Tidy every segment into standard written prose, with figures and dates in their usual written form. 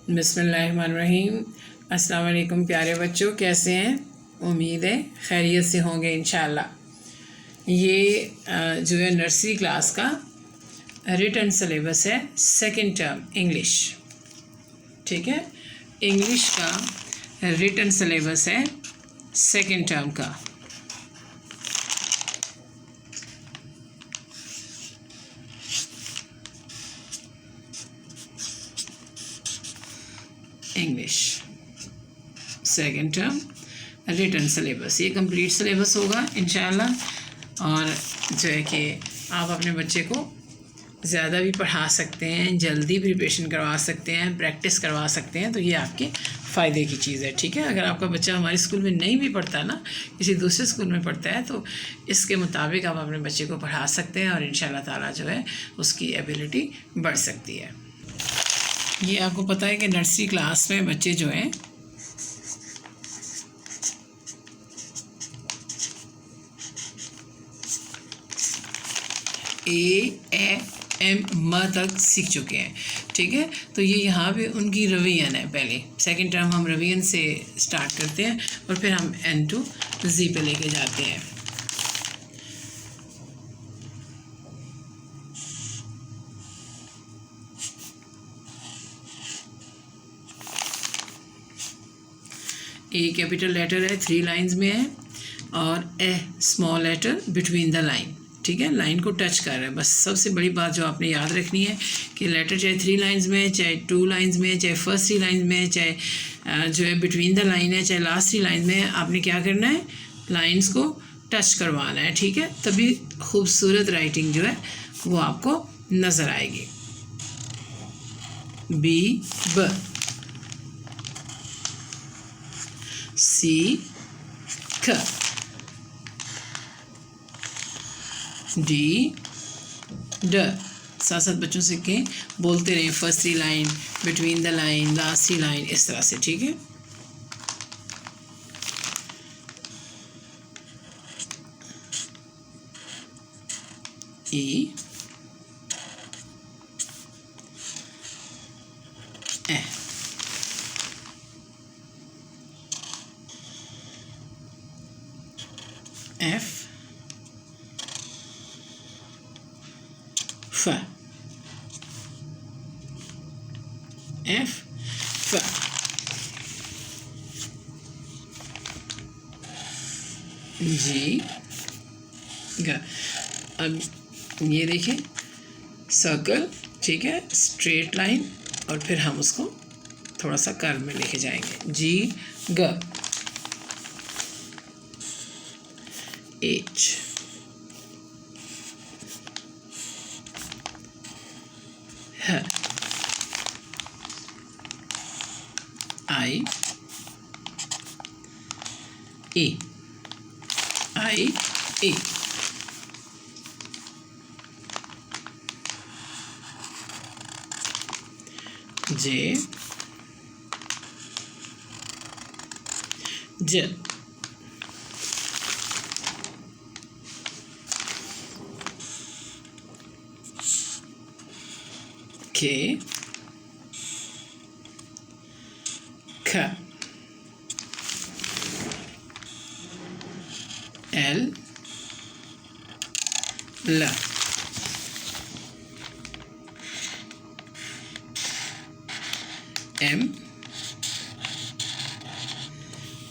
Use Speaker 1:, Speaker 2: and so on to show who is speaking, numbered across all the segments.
Speaker 1: बिस्मिल्लाहिर्रहमानिर्रहीम। अस्सलाम वालेकुम प्यारे बच्चों, कैसे हैं? उम्मीद है खैरियत से होंगे इंशाल्लाह। ये जो है नर्सरी क्लास का रिटन सिलेबस है, सेकंड टर्म इंग्लिश। ठीक है, इंग्लिश का रिटन सिलेबस है सेकंड टर्म का। English second term written syllabus, ये कंप्लीट सिलेबस होगा इंशाल्लाह। और जो है कि आप अपने बच्चे को ज़्यादा भी पढ़ा सकते हैं, जल्दी प्रिपरेशन करवा सकते हैं, प्रैक्टिस करवा सकते हैं, तो ये आपके फ़ायदे की चीज़ है। ठीक है, अगर आपका बच्चा हमारे स्कूल में नहीं भी पढ़ता ना, किसी दूसरे स्कूल में पढ़ता है, तो इसके मुताबिक आप अपने बच्चे को पढ़ा सकते हैं और इंशाल्लाह ताला जो है उसकी एबिलिटी बढ़ सकती है। ये आपको पता है कि नर्सरी क्लास में बच्चे जो हैं A, M तक सीख चुके हैं। ठीक है, तो ये यहाँ पे उनकी रिवीजन है। पहले सेकंड टर्म हम रिवीजन से स्टार्ट करते हैं और फिर हम N to Z पे लेके जाते हैं। ए कैपिटल लेटर है, 3 लाइंस में है, और a small letter between the line. ठीक है, लाइन को टच कर रहा है। बस सबसे बड़ी बात जो आपने याद रखनी है कि लेटर चाहे 3 लाइंस में है, चाहे 2 लाइंस में है, चाहे फर्स्ट 3 लाइंस में है, चाहे जो है बिटवीन द लाइन है, चाहे लास्ट 3 लाइन में है, आपने क्या करना है, लाइंस को टच करवाना है। ठीक है, तभी खूबसूरत राइटिंग जो है वो आपको नज़र आएगी। बी ब, सी ख, डी ड। साथ साथ बच्चों से कहें, बोलते रहें first 3 line, between the line, last 3 line, इस तरह से। ठीक है, ई एफ फ, एफ फ, जी ग। अब ये देखिए सर्कल, ठीक है, स्ट्रेट लाइन, और फिर हम उसको थोड़ा सा कर्व में लेके जाएंगे। जी ग, एच, ह, आई, ए, आई ए, जे ज, के ख, एल ल, एम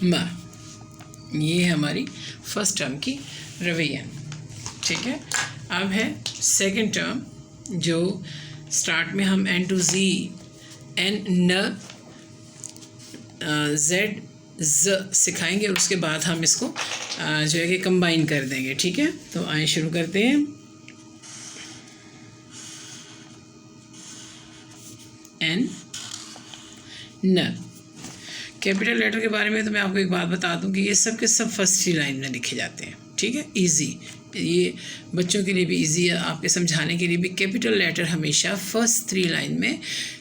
Speaker 1: म। ये हमारी फर्स्ट टर्म की रिवीजन। ठीक है, अब है सेकंड टर्म, जो स्टार्ट में हम N to Z, N न Z ज सिखाएंगे और उसके बाद हम इसको जो है कि कंबाइन कर देंगे। ठीक है, तो आइए शुरू करते हैं। N न कैपिटल लेटर के बारे में तो मैं आपको एक बात बता दूं कि ये सब के सब फर्स्ट 3 लाइन में लिखे जाते हैं। ठीक है, इजी, ये बच्चों के लिए भी इजी है, आपके समझाने के लिए भी। कैपिटल लेटर हमेशा फर्स्ट 3 लाइन में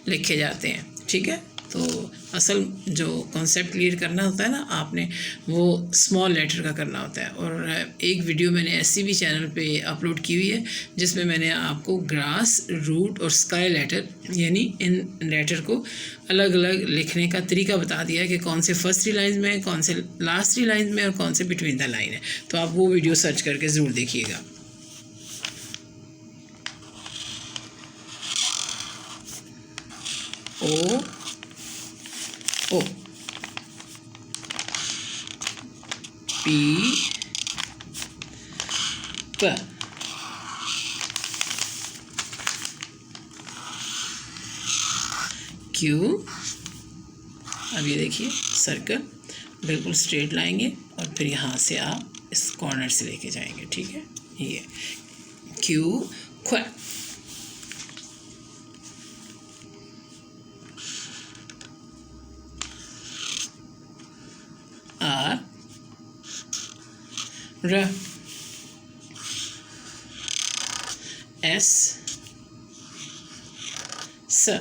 Speaker 1: लिखे जाते हैं। ठीक है, तो असल जो कॉन्सेप्ट क्लियर करना होता है ना आपने, वो स्मॉल लेटर का करना होता है। और एक वीडियो मैंने SCB चैनल पे अपलोड की हुई है जिसमें मैंने आपको ग्रास, रूट और स्काई लेटर यानी इन लेटर को अलग अलग लिखने का तरीका बता दिया है कि कौन से फर्स्ट 3 लाइन में है, कौन से लास्ट 3 लाइन में और कौन से बिटवीन द लाइन है। तो आप वो वीडियो सर्च करके ज़रूर देखिएगा। O O P P Q। अब ये देखिए सर्कल बिल्कुल स्ट्रेट लाएंगे और फिर यहाँ से आप इस कॉर्नर से लेके जाएंगे, ठीक है। ये Q Q R R S S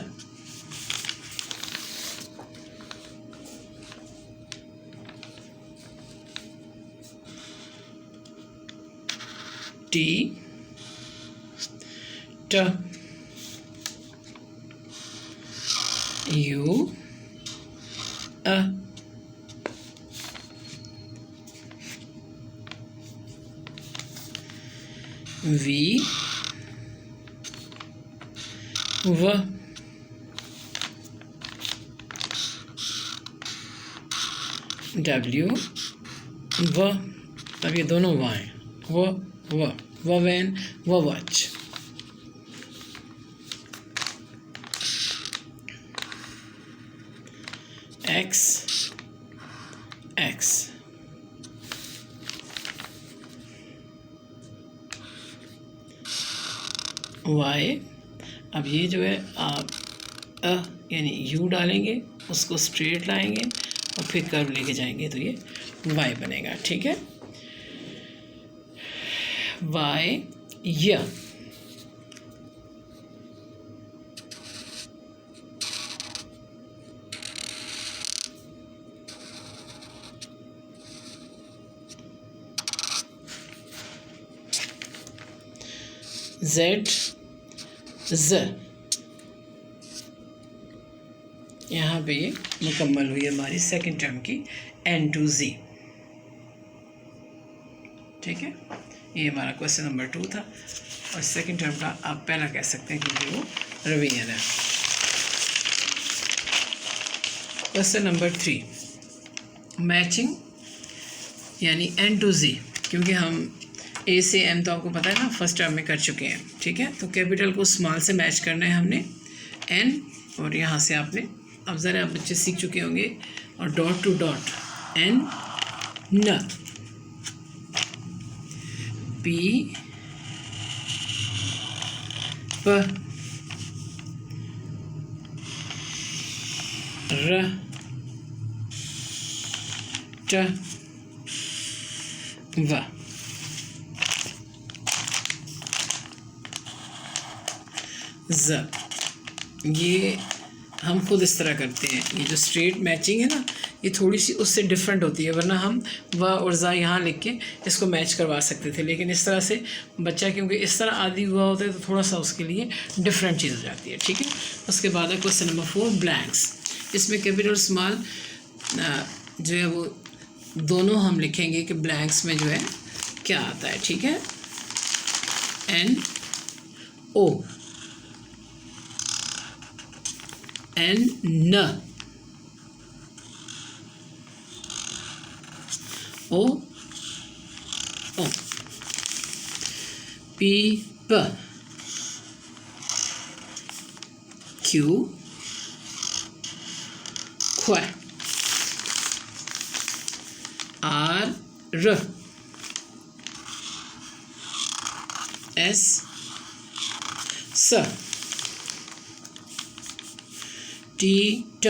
Speaker 1: T T U V W W W। अब ये दोनों व हैं, वैन वच। X X Y। अब ये जो है आप यानी U डालेंगे, उसको स्ट्रेट लाएंगे और फिर कर्व लेके जाएंगे तो ये Y बनेगा, ठीक है। Y य Z Z। यहाँ पे ये मुकम्मल हुई हमारी सेकंड टर्म की N to Z, ठीक है। ये हमारा क्वेश्चन नंबर 2 था और सेकंड टर्म का आप पहला कह सकते हैं क्योंकि वो रिवीजन है। क्वेश्चन नंबर 3 मैचिंग यानी N to Z, क्योंकि हम A से M तो आपको पता है ना फर्स्ट टर्म में कर चुके हैं, ठीक है। तो कैपिटल को स्मॉल से मैच करना है हमने N, और यहाँ से आपने अब ज़रा आप बच्चे सीख चुके होंगे, और डॉट टू डॉट N न P P R T V। ज ये हम खुद इस तरह करते हैं। ये जो स्ट्रेट मैचिंग है ना, ये थोड़ी सी उससे डिफरेंट होती है, वरना हम व और ज़ा यहाँ लिख के इसको मैच करवा सकते थे, लेकिन इस तरह से बच्चा क्योंकि इस तरह आदि हुआ होता है तो थोड़ा सा उसके लिए डिफरेंट चीज़ हो जाती है, ठीक है। उसके बाद है क्वेश्चन नंबर 4 ब्लैंक्स। इसमें कैपिटल स्मॉल जो है वो दोनों हम लिखेंगे कि ब्लैंक्स में जो है क्या आता है, ठीक है। N O N न O O P P Q Q R R S S T T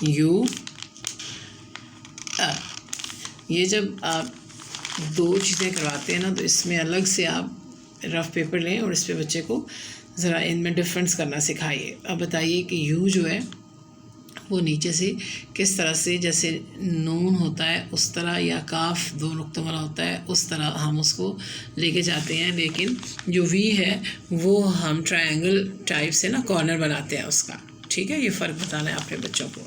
Speaker 1: U ये जब आप दो चीज़ें करवाते हैं ना, तो इसमें अलग से आप रफ पेपर लें और इस पे बच्चे को ज़रा इनमें डिफरेंस करना सिखाइए। अब बताइए कि यू जो है वो नीचे से किस तरह से, जैसे नून होता है उस तरह, या काफ 2 नुक्तों वाला होता है उस तरह हम उसको लेके जाते हैं, लेकिन जो वी है वो हम ट्रायंगल टाइप से ना कॉर्नर बनाते हैं उसका। ठीक है, ये फ़र्क बताना है अपने बच्चों को।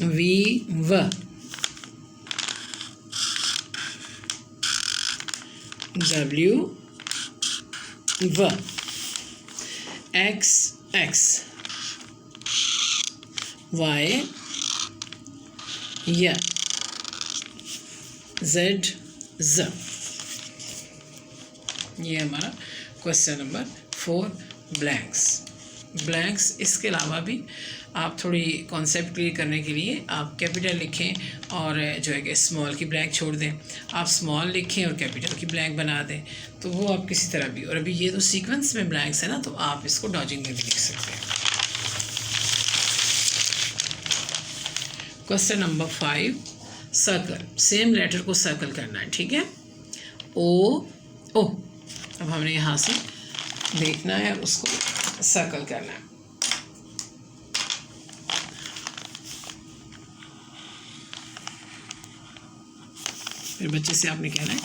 Speaker 1: वी व, डब्ल्यू व, एक्स एक्स, वाई य, जेड ज। ये हमारा क्वेश्चन नंबर 4 ब्लैंक्स। इसके अलावा भी आप थोड़ी कॉन्सेप्ट क्लियर करने के लिए आप कैपिटल लिखें और जो है कि स्मॉल की ब्लैंक छोड़ दें। आप स्मॉल लिखें और कैपिटल की ब्लैंक बना दें, तो वो आप किसी तरह भी। और अभी ये तो सीक्वेंस में ब्लैंक्स है ना, तो आप इसको डॉजिंग में भी लिख सकते हैं। Question number 5, circle. Same letter को सर्कल करना है। ठीक है, ओ ओ। अब हमने यहाँ से देखना है, उसको सर्कल करना है। फिर बच्चे से आपने कहना है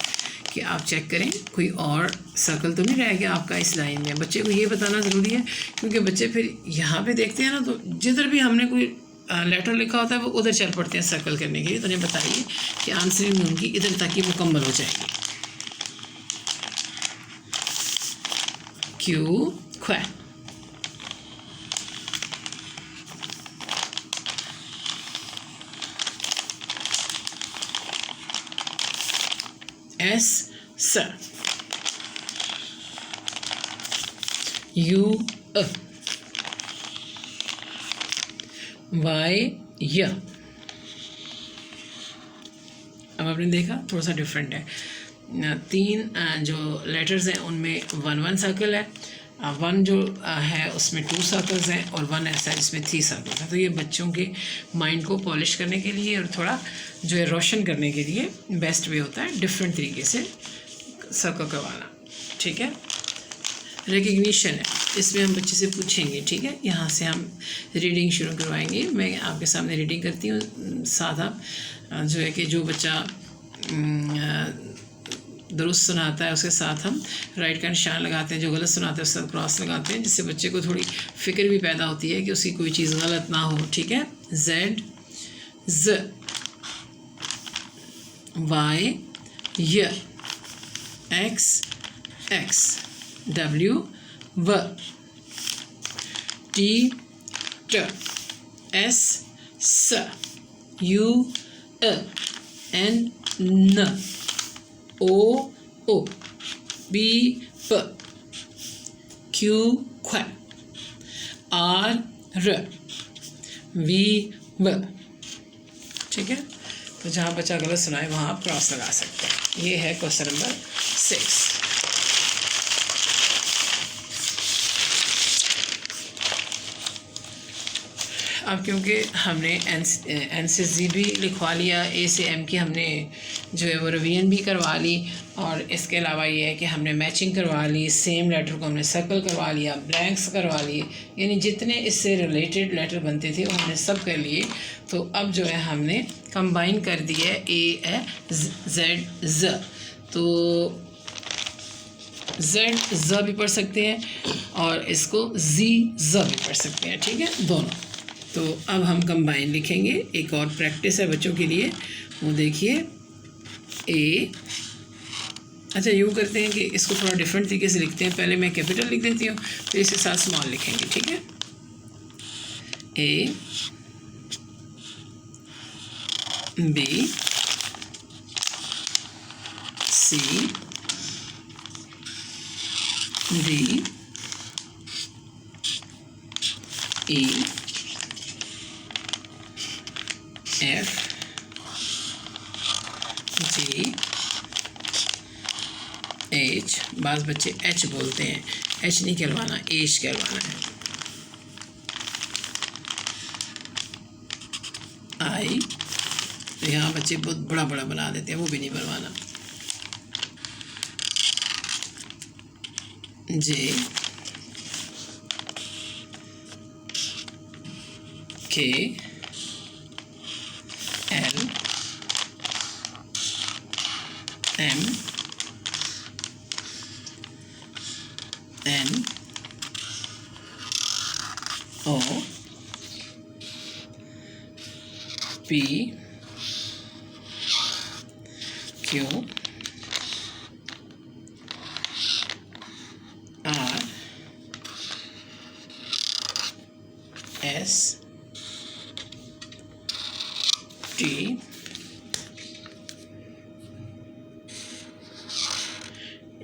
Speaker 1: कि आप चेक करें कोई और सर्कल तो नहीं रह गया आपका इस लाइन में। बच्चे को ये बताना ज़रूरी है, क्योंकि बच्चे फिर यहाँ पे देखते हैं ना, तो जिधर भी हमने कोई लेटर लिखा होता है वो उधर चल पड़ते हैं सर्कल करने के लिए। तो उन्हें बताइए कि आंसरिंग उनकी इधर तक ही मुकम्मल हो जाएगी। क्यू क्वे, एस स, यू अ, वाई य। अब आपने देखा थोड़ा सा डिफरेंट है। 3 जो लेटर्स हैं उनमें 1 सर्कल है, 1 जो है उसमें 2 सर्कल्स हैं, और 1 ऐसा है जिसमें 3 सर्कल्स हैं। तो ये बच्चों के माइंड को पॉलिश करने के लिए और थोड़ा जो है रोशन करने के लिए बेस्ट वे होता है डिफरेंट तरीके से सर्कल करवाना। ठीक है, रिकग्निशन है, इसमें हम बच्चे से पूछेंगे। ठीक है, यहाँ से हम रीडिंग शुरू करवाएंगे। मैं आपके सामने रीडिंग करती हूँ, साथ आप जो है कि जो बच्चा दुरुस्त सुनाता है उसके साथ हम राइट का निशान लगाते हैं, जो गलत सुनाता है उसके साथ क्रॉस लगाते हैं, जिससे बच्चे को थोड़ी फिक्र भी पैदा होती है कि उसकी कोई चीज़ गलत ना हो। ठीक है, जेड ज, वाई य, एक्स एक्स, डब्ल्यू व, टी ट, एस स, यू अ, एन न, ओ ओ, पी प, क्यू क्व, आर र, वी व। ठीक है, तो जहाँ बच्चा गलत सुनाए वहाँ आप क्रॉस लगा सकते हैं। ये है क्वेश्चन नंबर 6। अब क्योंकि हमने NCZ भी लिखवा लिया, A से M की हमने जो है वो रिवीजन भी करवा ली, और इसके अलावा ये है कि हमने मैचिंग करवा ली, सेम लेटर को हमने सर्कल करवा लिया, ब्लैंक्स करवा लिए, यानी जितने इससे रिलेटेड लेटर बनते थे वो हमने सब कर लिए। तो अब जो है हमने कंबाइन कर दिया है AZ, तो Z भी पढ़ सकते हैं और इसको Z भी पढ़ सकते हैं। ठीक है, दोनों। तो अब हम कंबाइन लिखेंगे। एक और प्रैक्टिस है बच्चों के लिए, वो देखिए। ए, अच्छा यूँ करते हैं कि इसको थोड़ा डिफरेंट तरीके से लिखते हैं। पहले मैं कैपिटल लिख देती हूँ, फिर इसके साथ स्मॉल लिखेंगे। ठीक है, ए, बी, सी, डी, ई, एफ, जी, एच। बाज़ बच्चे एच बोलते हैं, एच नहीं कहलवाना, एच कहलवाना है। आई, तो यहाँ बच्चे बहुत बड़ा बड़ा बना देते हैं, वो भी नहीं बनवाना। J K L M N O P Q R S T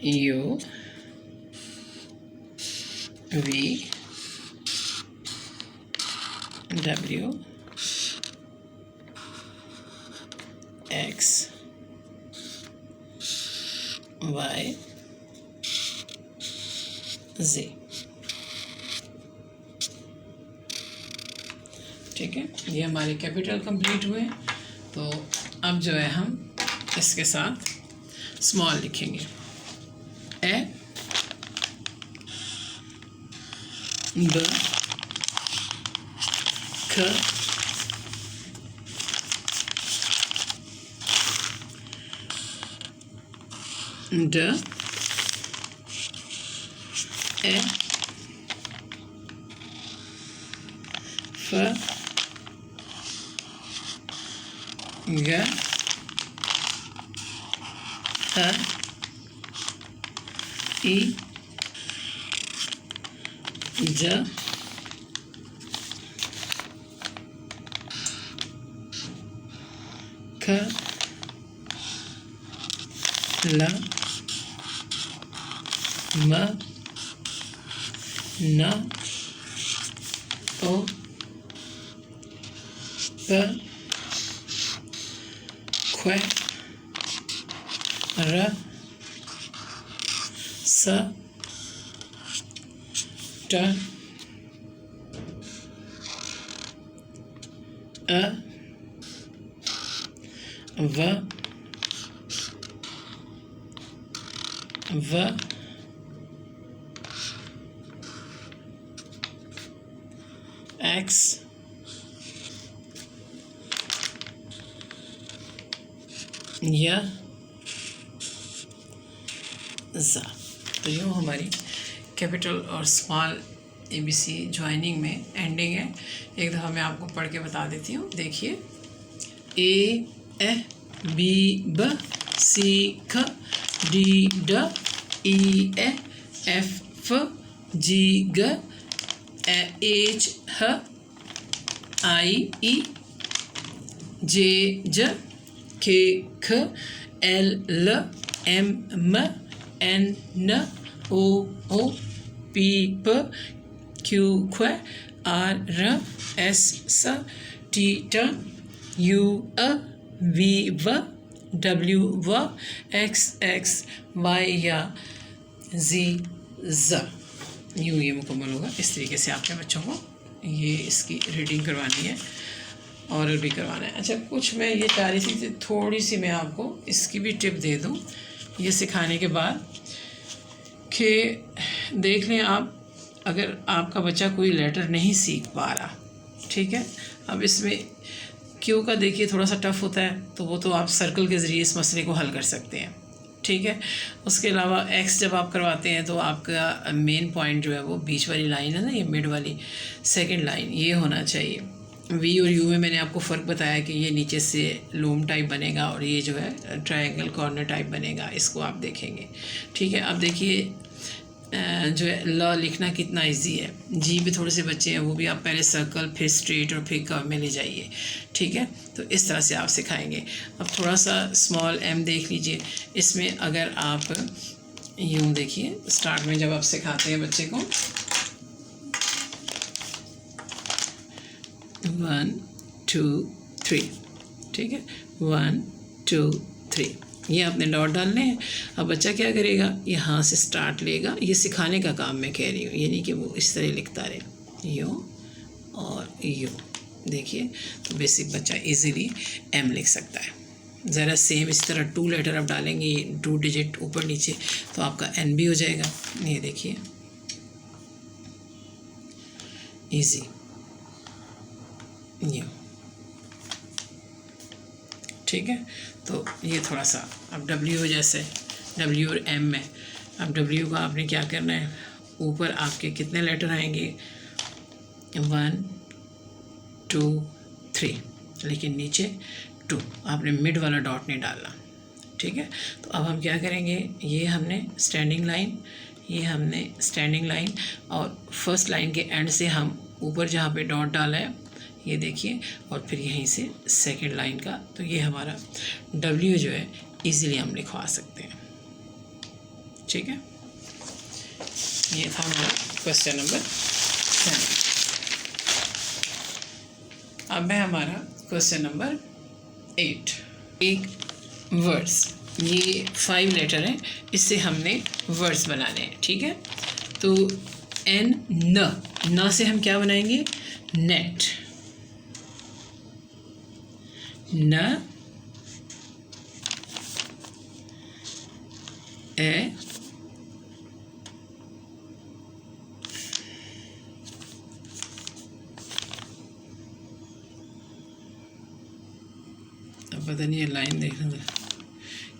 Speaker 1: U V W X Y Z। ठीक है, ये हमारे कैपिटल कंप्लीट हुए। तो अब जो है हम इसके साथ स्मॉल लिखेंगे। ए ब ख ड ए फ ग ह ई ज ख ल म न ओ प ख र स ट अ व एक्स या ज़ा। तो यूँ हमारी कैपिटल और स्मॉल ABC ज्वाइनिंग में एंडिंग है। एक दफ़ा मैं आपको पढ़ के बता देती हूँ। देखिए, A B B C K D D E F G G H H I J J K K L L M N O P Q R S T U V W X Y या Z यूँ ये मुकम्मल होगा। इस तरीके से आपने बच्चों को ये इसकी रीडिंग करवानी है और भी करवाना है। अच्छा, कुछ मैं ये चाह रही थी थोड़ी सी मैं आपको इसकी भी टिप दे दूँ ये सिखाने के बाद कि देख लें आप, अगर आपका बच्चा कोई लेटर नहीं सीख पा रहा, ठीक है, अब इसमें क्यू का देखिए थोड़ा सा टफ होता है, तो वो तो आप सर्कल के ज़रिए इस मसले को हल कर सकते हैं, ठीक है। उसके अलावा एक्स जब आप करवाते हैं तो आपका मेन पॉइंट जो है वो बीच वाली लाइन है ना, ये मिड वाली सेकंड लाइन, ये होना चाहिए। वी और यू में मैंने आपको फ़र्क बताया कि ये नीचे से लोम टाइप बनेगा और ये जो है ट्रायंगल कॉर्नर टाइप बनेगा, इसको आप देखेंगे, ठीक है। अब देखिए जो है ल लिखना कितना इजी है। जी भी थोड़े से बच्चे हैं, वो भी आप पहले सर्कल फिर स्ट्रेट और फिर कर्व में ले जाइए, ठीक है। तो इस तरह से आप सिखाएंगे। अब थोड़ा सा स्मॉल एम देख लीजिए। इसमें अगर आप यूँ देखिए, स्टार्ट में जब आप सिखाते हैं बच्चे को 1 2 3, ठीक है, 1 2 3, ये आपने डॉट डालने हैं। अब बच्चा क्या करेगा, यहाँ से स्टार्ट लेगा। ये सिखाने का काम मैं कह रही हूँ, ये नहीं कि वो इस तरह लिखता रहे, यूँ और यूँ। देखिए, तो बेसिक बच्चा इजीली एम लिख सकता है। ज़रा सेम इस तरह 2 लेटर आप डालेंगे 2 डिजिट ऊपर नीचे तो आपका एन भी हो जाएगा। ये देखिए इजी ये, ठीक है। तो ये थोड़ा सा अब डब्ल्यू जैसे डब्ल्यू और एम में, अब डब्ल्यू का आपने क्या करना है, ऊपर आपके कितने लेटर आएंगे 1 2 3, लेकिन नीचे 2, आपने मिड वाला डॉट नहीं डालना, ठीक है। तो अब हम क्या करेंगे, ये हमने स्टैंडिंग लाइन, ये हमने स्टैंडिंग लाइन और फर्स्ट लाइन के एंड से हम ऊपर जहाँ पे डॉट डाला है ये देखिए, और फिर यहीं से सेकंड लाइन का, तो ये हमारा डब्ल्यू जो है इजीली हम लिखवा सकते हैं, ठीक है। ये था हमारा क्वेश्चन नंबर 7। अब है हमारा क्वेश्चन नंबर 8। एक वर्ड्स, ये 5 लेटर हैं, इससे हमने वर्ड्स बनाने हैं, ठीक है। तो एन न से हम क्या बनाएंगे, नेट, न ए अब पता नहीं ये लाइन देखना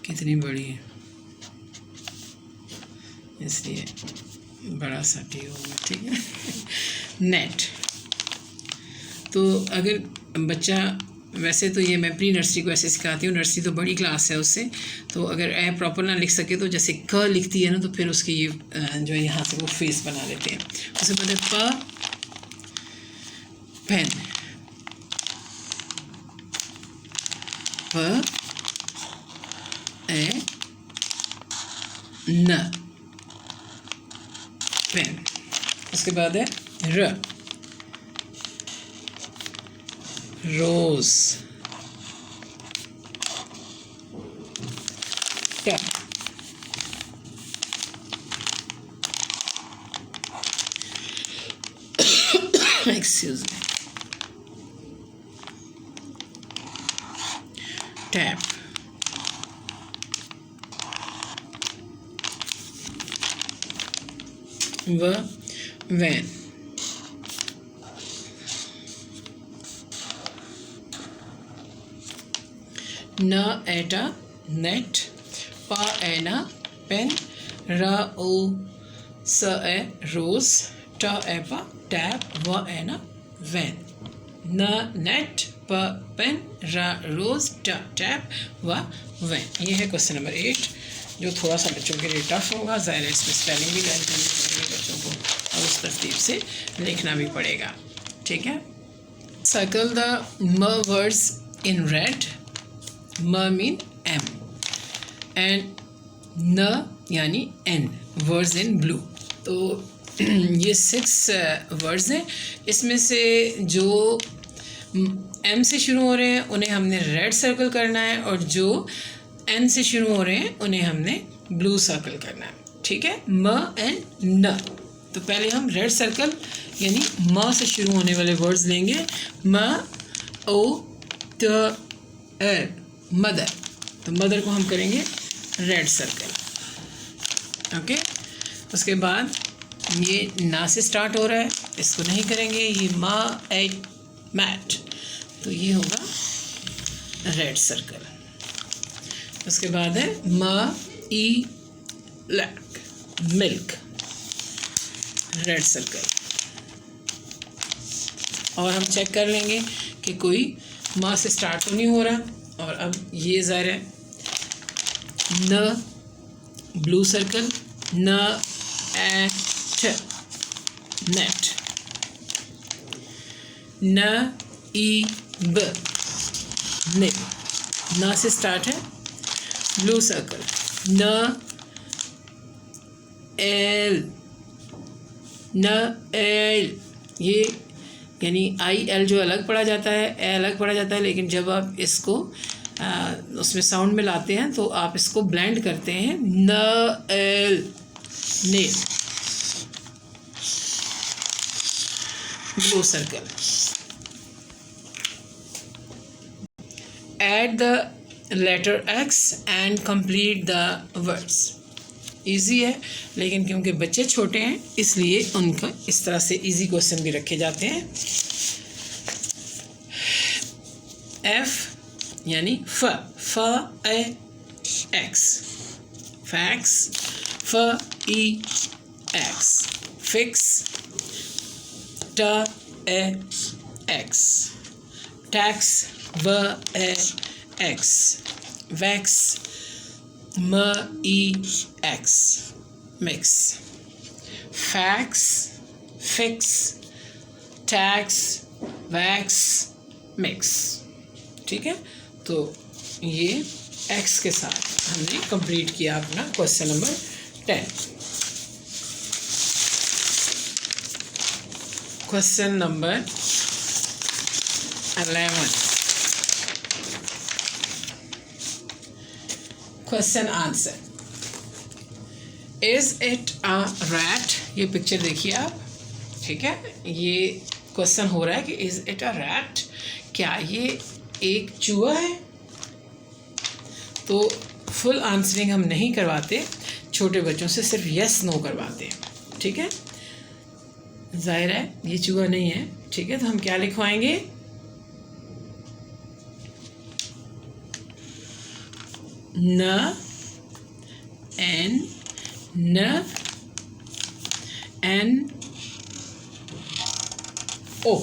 Speaker 1: कितनी बड़ी है, इसलिए बड़ा सा टी होगा, ठीक है। नेट, तो अगर बच्चा, वैसे तो ये मैं प्री नर्सरी को ऐसे सिखाती हूँ, नर्सरी तो बड़ी क्लास है उससे, तो अगर ए प्रॉपर ना लिख सके तो जैसे क लिखती है ना, तो फिर उसके ये जो है यहाँ से वो फेस बना लेते हैं। उसके बाद प पेन, प ए न पेन। उसके बाद है र, रोज, ट, एक्सक्यूज मी, टैप, व वैन, न एटा नेट, प एना पेन, र ओ स ए रोज, ट एपा टैप, व एना वैन। न नेट, प पेन, र रोज, ट टैप, व वैन। ये है क्वेश्चन नंबर 8, जो थोड़ा सा बच्चों के लिए टफ होगा। ज़ाहिर है इसमें स्पेलिंग भी लर्न करनी पड़ेगी बच्चों को और उस तरतीब से लिखना भी पड़ेगा, ठीक है। सर्कल द म वर्ड्स इन रेड, म मीन एम एंड न यानी एन वर्ड्स इन ब्लू। तो ये 6 वर्ड्स हैं, इसमें से जो एम से शुरू हो रहे हैं उन्हें हमने रेड सर्कल करना है, और जो एन से शुरू हो रहे हैं उन्हें हमने ब्लू सर्कल करना है, ठीक है। म एंड न, तो पहले हम रेड सर्कल यानी म से शुरू होने वाले वर्ड्स लेंगे। म ओ त ए मदर, तो मदर को हम करेंगे रेड सर्कल, ओके। उसके बाद ये ना से स्टार्ट हो रहा है, इसको नहीं करेंगे। ये मा ए मैट, तो ये होगा रेड सर्कल। उसके बाद है म ई लैक मिल्क, रेड सर्कल। और हम चेक कर लेंगे कि कोई माँ से स्टार्ट तो नहीं हो रहा। और अब ये ज़ाहिर है न ब्लू सर्कल, न एट नेट, न ई ब निब, न से स्टार्ट है ब्लू सर्कल, न एल, न एल, ये यानी आई एल जो अलग पढ़ा जाता है, ए अलग पढ़ा जाता है, लेकिन जब आप इसको उसमें साउंड में लाते हैं तो आप इसको ब्लेंड करते हैं। न L nail, blue circle. At the letter x and complete the words. Easy है, लेकिन क्योंकि बच्चे छोटे हैं इसलिए उनका इस तरह से इजी क्वेश्चन भी रखे जाते हैं। एफ यानी फ ए एक्स, फैक्स, फ ई एक्स, फिक्स, ट ए एक्स, टैक्स, व ए X, wax, M E X, mix, fax, fix, tax, wax, mix. ठीक है, तो ये एक्स के साथ हमने कंप्लीट किया अपना question number 10। Question number 11, question answer. Is it a rat? ये पिक्चर देखिए आप, ठीक है, ये क्वेश्चन हो रहा है कि इज इट अ रैट, क्या ये एक चूहा है? तो फुल आंसरिंग हम नहीं करवाते, छोटे बच्चों से सिर्फ यस नो करवाते, ठीक है। जाहिर है ये चूहा नहीं है, ठीक है, तो हम क्या लिखवाएंगे? न एन न N O,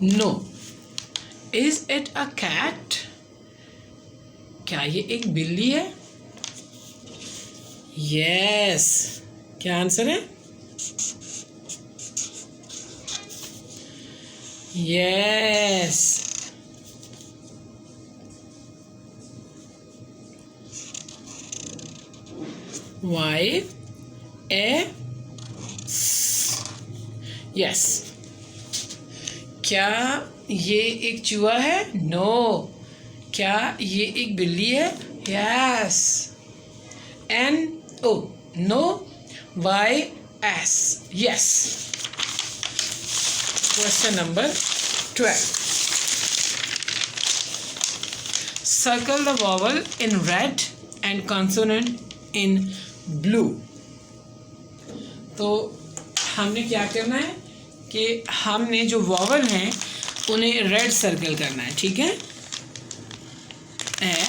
Speaker 1: no. Is it a cat? क्या ये एक बिल्ली है? यस, क्या आंसर है? यस। Y E yes. क्या ये एक चूहा है? नो। क्या ये एक बिल्ली है? Yes. N O, no. Y S, yes. Question number 12, circle the vowel in red and consonant in blue. तो हमने क्या करना है कि हमने जो वॉवल हैं उन्हें रेड सर्कल करना है, ठीक है। ए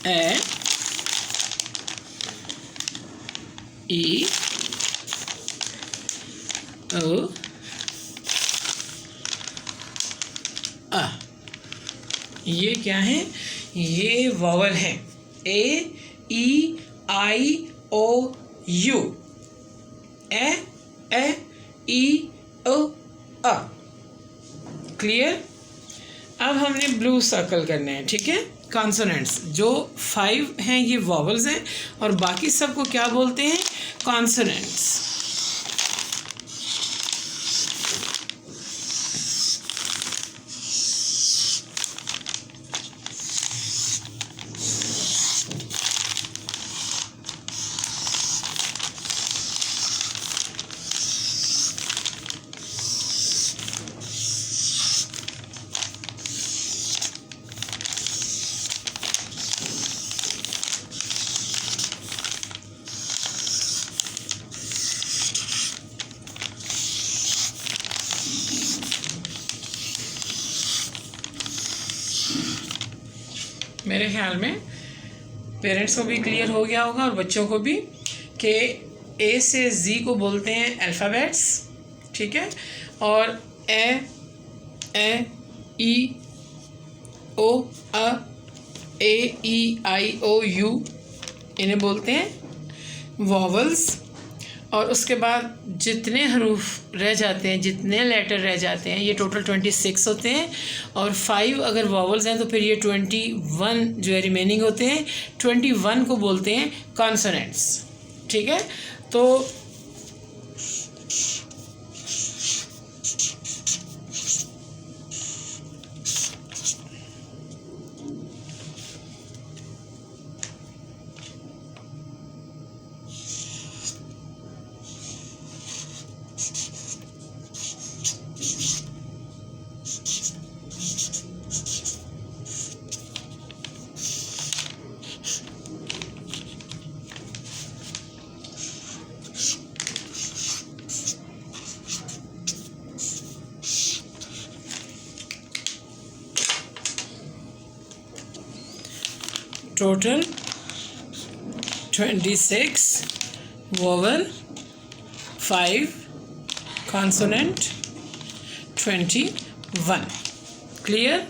Speaker 1: ए ई ओ आ, ये क्या है? ये वॉवल है। A E I O U, A E O आ। क्लियर? अब हमने ब्लू सर्कल करने हैं, ठीक है। कॉन्सोनेंट्स जो 5 हैं ये वॉवल्स हैं और बाकी सबको क्या बोलते हैं? कॉन्सोनेंट्स। मेरे ख्याल में पेरेंट्स को भी क्लियर हो गया होगा और बच्चों को भी कि ए से जी को बोलते हैं अल्फ़ाबेट्स, ठीक है, और ए E O a, A E I O you इन्हें बोलते हैं वॉवल्स। और उसके बाद जितने हरूफ रह जाते हैं, जितने लेटर रह जाते हैं, ये टोटल 26 होते हैं और 5 अगर वॉवल्स हैं तो फिर ये 21 जो है रिमेनिंग होते हैं। 21 को बोलते हैं कॉन्सोनेंट्स, ठीक है। तो टोटल 26 वोवल, 5 कॉन्सोनेंट, 21। क्लियर?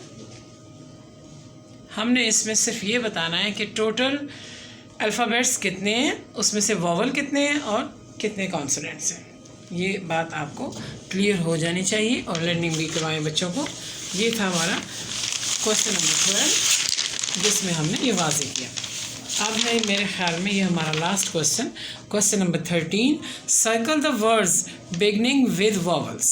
Speaker 1: हमने इसमें सिर्फ ये बताना है कि टोटल अल्फ़ाबेट्स कितने हैं, उसमें से वोवल कितने हैं और कितने कॉन्सोनेंट्स हैं। ये बात आपको क्लियर हो जानी चाहिए और लर्निंग भी करवाएं बच्चों को। ये था हमारा क्वेश्चन नंबर 12 जिसमें हमने ये वाज़ेह किया। अब है मेरे ख्याल में ये हमारा last question, question number 13, circle the words beginning with vowels.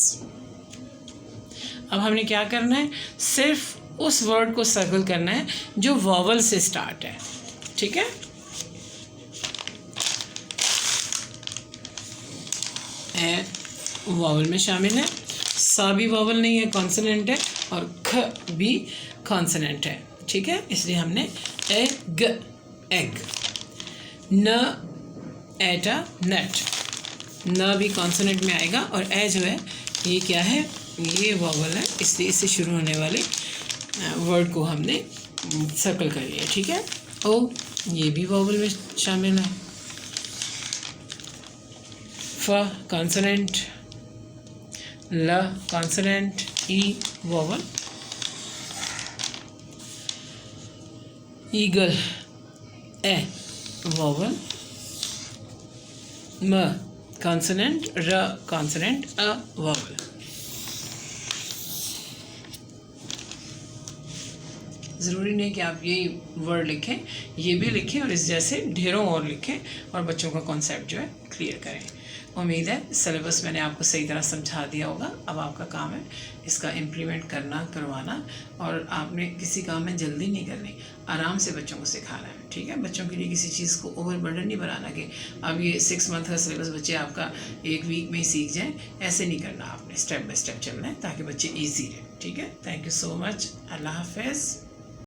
Speaker 1: अब हमने क्या करना है, सिर्फ उस वर्ड को सर्कल करना है जो वोवल से स्टार्ट है। ठीक है, ए वोवल में शामिल है, सा भी वोवल नहीं है, कॉन्सोनेंट है, और ख भी कॉन्सोनेंट है। ठीक है, इसलिए हमने एग, एग, न एटा, नट, न भी कॉन्सोनेंट में आएगा, और ए जो है ये क्या है, ये वोवल है, इसलिए इससे शुरू होने वाले वर्ड को हमने सर्कल कर लिया। ठीक है, ओ ये भी वोवल में शामिल है, फ कॉन्सोनेंट, ल consonant, E vowel, eagle, A vowel, म कॉन्सोनेंट, र कॉन्सोनेंट, अ वोवल। ज़रूरी नहीं कि आप यही वर्ड लिखें, ये भी लिखें और इस जैसे ढेरों और लिखें और बच्चों का कॉन्सेप्ट जो है क्लियर करें। उम्मीद है सिलेबस मैंने आपको सही तरह समझा दिया होगा। अब आपका काम है इसका इम्प्लीमेंट करना, करवाना, और आपने किसी काम में जल्दी नहीं करनी, आराम से बच्चों को सिखाना है। ठीक है, बच्चों के लिए किसी चीज़ को ओवर बर्डन नहीं बनाना कि अब ये 6 मंथ का सिलेबस बच्चे आपका 1 वीक में ही सीख जाएँ, ऐसे नहीं करना। आपने स्टेप बाय स्टेप चलना है ताकि बच्चे ईजी रहे। ठीक है, थैंक यू सो मच, अल्लाह हाफ़िज़।